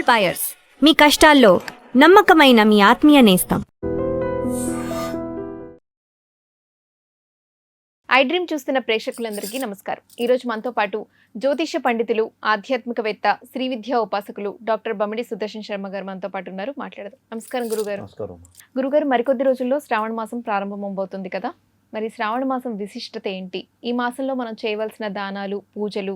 ఇంస్పైర్స్, మీ కష్టాల్లో నమ్మకమైన మీ ఆత్మీయ నేస్తం. ఐ డ్రీమ్ చూస్తున్న ప్రేక్షకులందరికీ నమస్కారం. ఈరోజు మనతో పాటు జ్యోతిష పండితులు, ఆధ్యాత్మికవేత్త, శ్రీ విద్యా ఉపాసకులు డాక్టర్ బమిడి సుదర్శన్ శర్మ గారు మనతో పాటు ఉన్నారు. మాట్లాడదాం. నమస్కారం గురుగారు. గురుగారు, మరికొద్ది రోజుల్లో శ్రావణ మాసం ప్రారంభమవబోతుంది కదా, మరి శ్రావణ మాసం విశిష్టత ఏంటి? ఈ మాసంలో మనం చేయవలసిన దానాలు, పూజలు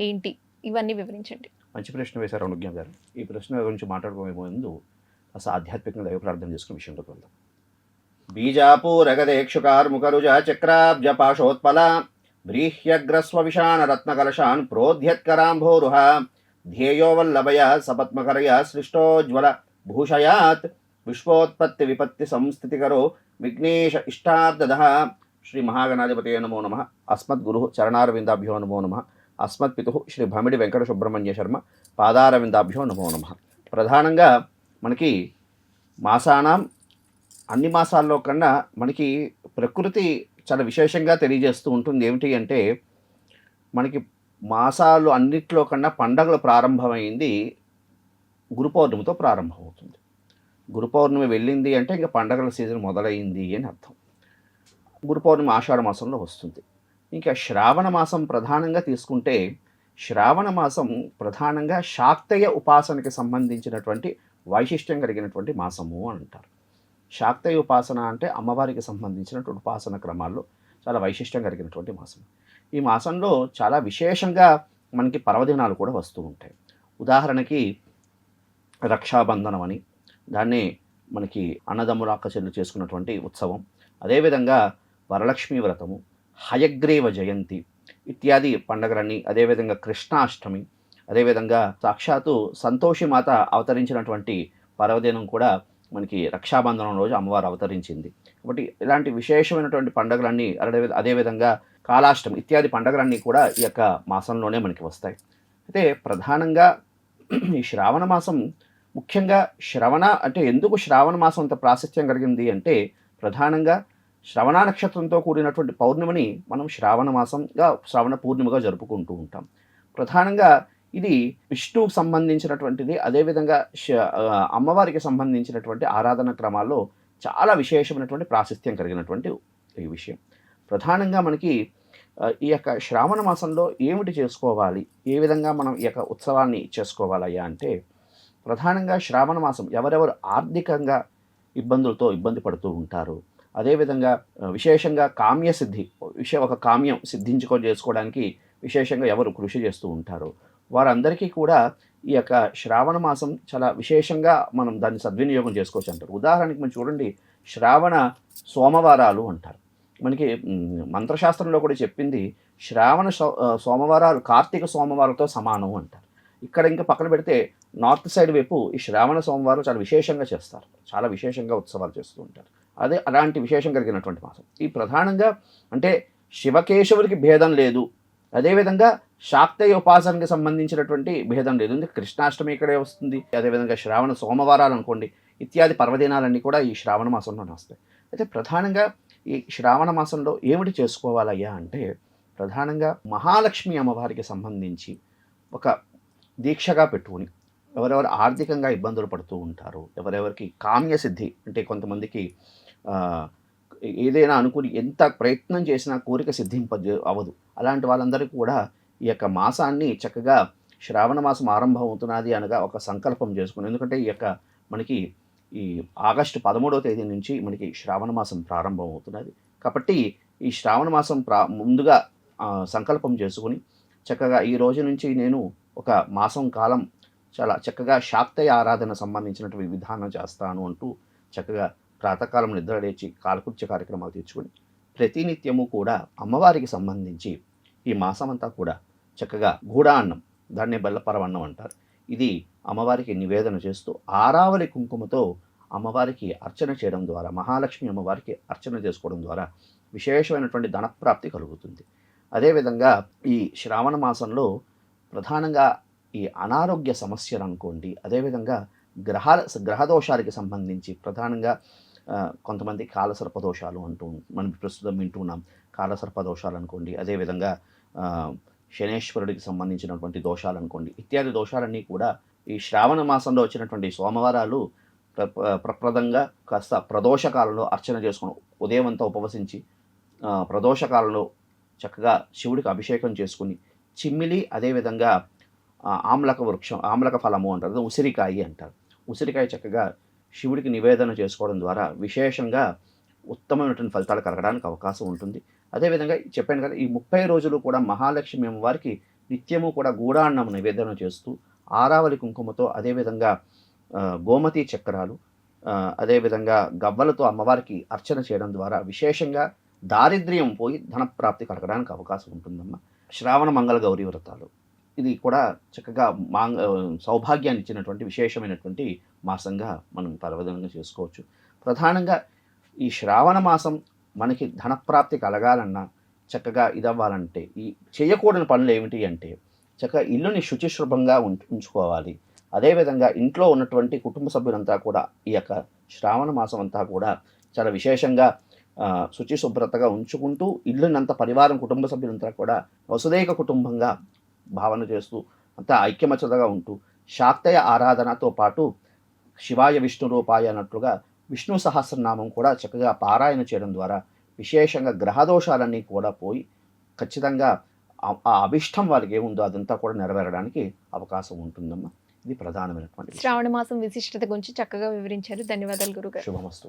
ఏంటి? ఇవన్నీ వివరించండి. మంచి ప్రశ్న వేశారు అనుజ్ఞ గారు. ఈ ప్రశ్న గురించి మాట్లాడుకోబోయే ముందు అసలు ఆధ్యాత్మికంగా దైవ ప్రార్థన చేసుకునే విషయంలోకి వెళ్దాం. బీజాపూరగదేక్షుకార్ముకరుజ చక్రాబ్జ పాశోత్పల వ్రీహ్యగ్రస్వ రత్నకలశాన్ ప్రోధ్యత్కరాంభోరుహ ధ్యేయో వల్లభయ సపత్మకరయ సృష్టోజ్వల భూషయాత్ విశ్వోత్పత్తి విపత్తి సంస్థితికరో విఘ్నేశ ఇష్టాబ్దః. శ్రీ మహాగణాధిపతయ నమో నమః. అస్మద్గురు చరణారవిందాభ్యో నమో నమః. అస్మత్పితు శ్రీ భమిడి వెంకట సుబ్రహ్మణ్య శర్మ పాదారవిందాభ్యో నమో నమః. ప్రధానంగా మనకి మాసానాం అన్ని మాసాల్లో కన్నా మనకి ప్రకృతి చాలా విశేషంగా తెలియజేస్తూ ఉంటుంది. ఏమిటి అంటే, మనకి మాసాలు అన్నిట్లో కన్నా పండగలు ప్రారంభమైంది గురు పౌర్ణమితో ప్రారంభమవుతుంది. గురు పౌర్ణమి వెళ్ళింది అంటే ఇంకా పండగల సీజన్ మొదలైంది అని అర్థం. గురు పౌర్ణమి ఆషాఢ మాసంలో వస్తుంది. ఇంకా శ్రావణ మాసం ప్రధానంగా తీసుకుంటే, శ్రావణ మాసం ప్రధానంగా శాక్తేయ ఉపాసనకి సంబంధించినటువంటి వైశిష్ట్యం కలిగినటువంటి మాసము అని అంటారు. శాక్తేయ ఉపాసన అంటే అమ్మవారికి సంబంధించినటువంటి ఉపాసన క్రమాల్లో చాలా వైశిష్ట్యం కలిగినటువంటి మాసం. ఈ మాసంలో చాలా విశేషంగా మనకి పర్వదినాలు కూడా వస్తూ ఉంటాయి. ఉదాహరణకి రక్షాబంధనం అని, దాన్ని మనకి అన్నదమ్ముల అక్క చెల్లు చేసుకున్నటువంటి ఉత్సవం. అదేవిధంగా వరలక్ష్మీ వ్రతము, హయగ్రీవ జయంతి ఇత్యాది పండుగలన్నీ, అదేవిధంగా కృష్ణాష్టమి, అదేవిధంగా సాక్షాత్తు సంతోషిమాత అవతరించినటువంటి పర్వదినం కూడా మనకి రక్షాబంధనం రోజు అమ్మవారు అవతరించింది. కాబట్టి ఇలాంటి విశేషమైనటువంటి పండుగలన్నీ, అదేవిధంగా కాళాష్టమి ఇత్యాది పండుగలన్నీ కూడా ఈ యొక్క మాసంలోనే మనకి వస్తాయి. అయితే ప్రధానంగా ఈ శ్రావణ మాసం, ముఖ్యంగా శ్రవణ అంటే ఎందుకు శ్రావణ మాసం అంత ప్రాశస్త్యం కలిగింది అంటే, ప్రధానంగా శ్రవణ నక్షత్రంతో కూడినటువంటి పౌర్ణమిని మనం శ్రావణ మాసంగా, శ్రావణ పూర్ణిమగా జరుపుకుంటూ ఉంటాం. ప్రధానంగా ఇది విష్ణువుకు సంబంధించినటువంటిది. అదేవిధంగా అమ్మవారికి సంబంధించినటువంటి ఆరాధన క్రమాల్లో చాలా విశేషమైనటువంటి ప్రాశస్త్యం కలిగినటువంటి ఈ విషయం. ప్రధానంగా మనకి ఈ యొక్క శ్రావణ మాసంలో ఏమిటి చేసుకోవాలి, ఏ విధంగా మనం ఈ యొక్క ఉత్సవాన్ని చేసుకోవాలయ్యా అంటే, ప్రధానంగా శ్రావణ మాసం ఎవరెవరు ఆర్థికంగా ఇబ్బంది పడుతూ ఉంటారు, అదేవిధంగా విశేషంగా కామ్యసిద్ధి, ఒక కామ్యం చేసుకోవడానికి విశేషంగా ఎవరు కృషి చేస్తూ ఉంటారో వారందరికీ కూడా ఈ యొక్క శ్రావణ మాసం చాలా విశేషంగా మనం దాన్ని సద్వినియోగం చేసుకోవచ్చు అంటారు. ఉదాహరణకి మనం చూడండి, శ్రావణ సోమవారాలు అంటారు. మనకి మంత్రశాస్త్రంలో కూడా చెప్పింది, శ్రావణ సోమవారాలు కార్తీక సోమవారాలతో సమానం అంటారు. ఇక్కడ ఇంకా పక్కన పెడితే నార్త్ సైడ్ వైపు ఈ శ్రావణ సోమవారం చాలా విశేషంగా చేస్తారు, చాలా విశేషంగా ఉత్సవాలు చేస్తూ ఉంటారు. అదే అలాంటి విశేషం కలిగినటువంటి మాసం. ఈ ప్రధానంగా అంటే శివకేశవులకి భేదం లేదు, అదేవిధంగా శాక్తేయ ఉపాసనకి సంబంధించినటువంటి భేదం లేదు. కృష్ణాష్టమి ఇక్కడే వస్తుంది, అదేవిధంగా శ్రావణ సోమవారాలు అనుకోండి, ఇత్యాది పర్వదినాలన్నీ కూడా ఈ శ్రావణ మాసంలోనే వస్తాయి. అయితే ప్రధానంగా ఈ శ్రావణ మాసంలో ఏమిటి చేసుకోవాలయ్యా అంటే, ప్రధానంగా మహాలక్ష్మి అమ్మవారికి సంబంధించి ఒక దీక్షగా పెట్టుకుని, ఎవరెవరు ఆర్థికంగా ఇబ్బందులు పడుతూ ఉంటారో, ఎవరెవరికి కామ్యసిద్ధి అంటే కొంతమందికి ఏదైనా అనుకుని ఎంత ప్రయత్నం చేసినా కోరిక అవ్వదు, అలాంటి వాళ్ళందరికీ కూడా ఈ యొక్క మాసాన్ని చక్కగా శ్రావణ మాసం ఆరంభం అవుతున్నది అనగా ఒక సంకల్పం చేసుకుని, ఎందుకంటే ఈ యొక్క మనకి ఈ ఆగస్టు 13వ తేదీ నుంచి మనకి శ్రావణ మాసం ప్రారంభం అవుతున్నది. కాబట్టి ఈ శ్రావణ మాసం ముందుగా సంకల్పం చేసుకుని చక్కగా ఈ రోజు నుంచి నేను ఒక మాసం కాలం చాలా చక్కగా శాక్తేయ ఆరాధన సంబంధించినటువంటి విధానం చేస్తాను అంటూ చక్కగా ప్రాతకాలం నిద్ర లేచి కాలకృత్య కార్యక్రమాలు తీర్చుకొని ప్రతినిత్యము కూడా అమ్మవారికి సంబంధించి ఈ మాసం అంతా కూడా చక్కగా గూడాన్నం, దాన్నే బెల్లపరవన్నం అంటారు, ఇది అమ్మవారికి నివేదన చేస్తూ ఆరావళి కుంకుమతో అమ్మవారికి అర్చన చేయడం ద్వారా, మహాలక్ష్మి అమ్మవారికి అర్చన చేసుకోవడం ద్వారా విశేషమైనటువంటి ధనప్రాప్తి కలుగుతుంది. అదేవిధంగా ఈ శ్రావణ మాసంలో ప్రధానంగా ఈ అనారోగ్య సమస్యలు అనుకోండి, అదేవిధంగా గ్రహదోషాలకి సంబంధించి ప్రధానంగా కొంతమంది కాలసర్పదోషాలు అంటూ మనం ప్రస్తుతం వింటున్నాం. కాలసర్పదోషాలు అనుకోండి, అదేవిధంగా శనేశ్వరుడికి సంబంధించినటువంటి దోషాలు అనుకోండి, ఇత్యాది దోషాలన్నీ కూడా ఈ శ్రావణ మాసంలో వచ్చినటువంటి సోమవారాలు ప్రప్రదంగా కాస్త ప్రదోషకాలంలో అర్చన చేసుకుని ఉదయం అంతా ఉపవసించి ప్రదోషకాలంలో చక్కగా శివుడికి అభిషేకం చేసుకుని చిమ్మిలి, అదేవిధంగా ఆమ్లక వృక్షం, ఆమ్లక ఫలము అంటారు, ఉసిరికాయ అంటారు. ఉసిరికాయ చక్కగా శివుడికి నివేదన చేసుకోవడం ద్వారా విశేషంగా ఉత్తమమైనటువంటి ఫలితాలు కలగడానికి అవకాశం ఉంటుంది. అదేవిధంగా చెప్పాను కదా, ఈ 30 రోజులు కూడా మహాలక్ష్మి అమ్మవారికి నిత్యము కూడా గూడాన్నం నివేదన చేస్తూ ఆరావళి కుంకుమతో, అదేవిధంగా గోమతి చక్రాలు, అదేవిధంగా గవ్వలతో అమ్మవారికి అర్చన చేయడం ద్వారా విశేషంగా దారిద్ర్యం పోయి ధనప్రాప్తి కలగడానికి అవకాశం ఉంటుందమ్మా. శ్రావణ మంగళ గౌరీ వ్రతాలు ఇది కూడా చక్కగా సౌభాగ్యాన్ని ఇచ్చినటువంటి విశేషమైనటువంటి మాసంగా మనం పర్వదినంగా చేసుకోవచ్చు. ప్రధానంగా ఈ శ్రావణ మాసం మనకి ధనప్రాప్తి కలగాలన్నా, చక్కగా ఇదవ్వాలంటే ఈ చేయకూడని పనులు ఏమిటి అంటే, చక్కగా ఇల్లుని శుచిశుభ్రంగా ఉంచుకోవాలి. అదేవిధంగా ఇంట్లో ఉన్నటువంటి కుటుంబ సభ్యులంతా కూడా ఈ యొక్క శ్రావణ మాసం అంతా కూడా చాలా విశేషంగా శుచి శుభ్రతగా ఉంచుకుంటూ ఇల్లునంత పరివారం కుటుంబ సభ్యులంతా కూడా వసుదైక కుటుంబంగా భావన చేస్తూ అంతా ఐక్యమత్యతగా ఉంటూ శాక్తయ ఆరాధనతో పాటు శివాయ విష్ణు రూపాయ అన్నట్లుగా విష్ణు సహస్రనామం కూడా చక్కగా పారాయణ చేయడం ద్వారా విశేషంగా గ్రహదోషాలన్నీ కూడా పోయి ఖచ్చితంగా ఆ అభిష్టం వారికి ఏముందో అదంతా కూడా నెరవేరడానికి అవకాశం ఉంటుందమ్మా. ఇది ప్రధానమైనటువంటి శ్రావణ మాసం విశిష్టత గురించి చక్కగా వివరించారు. ధన్యవాదాలు గురుగారు. శుభమస్తు.